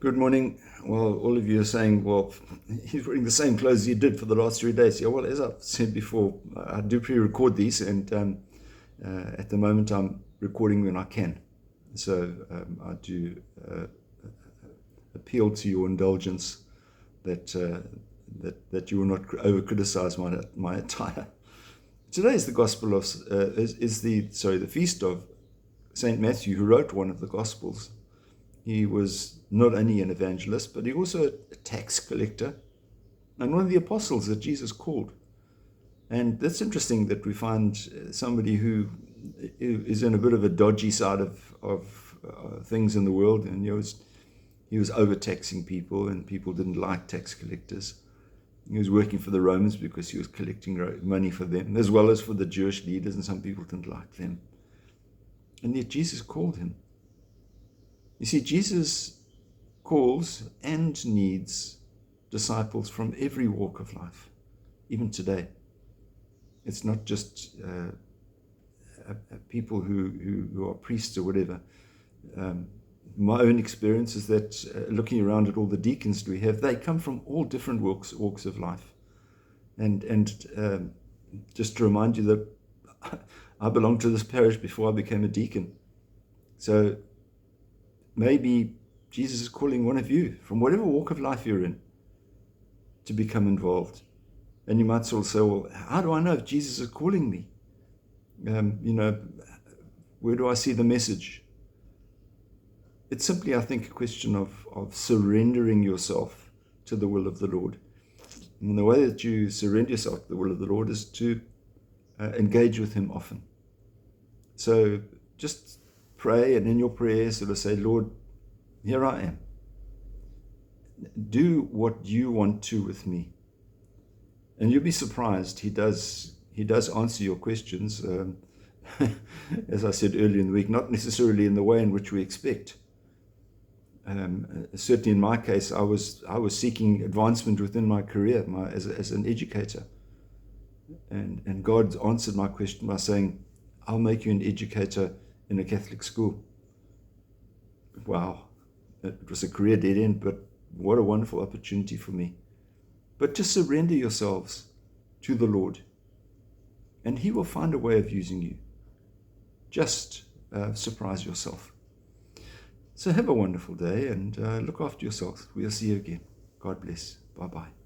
Good morning. Well, all of you are saying, well, he's wearing the same clothes he did for the last 3 days. Yeah, well, as I've said before, I do pre-record these, and at the moment I'm recording when I can. So I do appeal to your indulgence that you will not over-criticize my attire. Today is the gospel of the feast of Saint Matthew, who wrote one of the gospels. He was not only an evangelist, but he also a tax collector and one of the apostles that Jesus called. And that's interesting that we find somebody who is in a bit of a dodgy side of things in the world, and he was overtaxing people, and people didn't like tax collectors. He was working for the Romans because he was collecting money for them, as well as for the Jewish leaders, and some people didn't like them. And yet Jesus called him. You see, Jesus calls and needs disciples from every walk of life, even today. It's not just people who are priests or whatever. My own experience is that looking around at all the deacons we have, they come from all different walks of life. And just to remind you that I belonged to this parish before I became a deacon. So maybe Jesus is calling one of you, from whatever walk of life you're in, to become involved. And you might sort of say, well, how do I know if Jesus is calling me? Where do I see the message? It's simply, I think, a question of surrendering yourself to the will of the Lord. And the way that you surrender yourself to the will of the Lord is to engage with Him often. So just pray, and in your prayer sort of say, Lord, here I am. Do what you want to with me. And you'll be surprised. He does answer your questions, as I said earlier in the week, not necessarily in the way in which we expect. Certainly in my case, I was seeking advancement within my career as an educator. And God answered my question by saying, I'll make you an educator in a Catholic school. Wow, it was a career dead end, but what a wonderful opportunity for me. But just surrender yourselves to the Lord, and He will find a way of using you. Just surprise yourself. So have a wonderful day, and look after yourselves. We'll see you again. God bless. Bye-bye.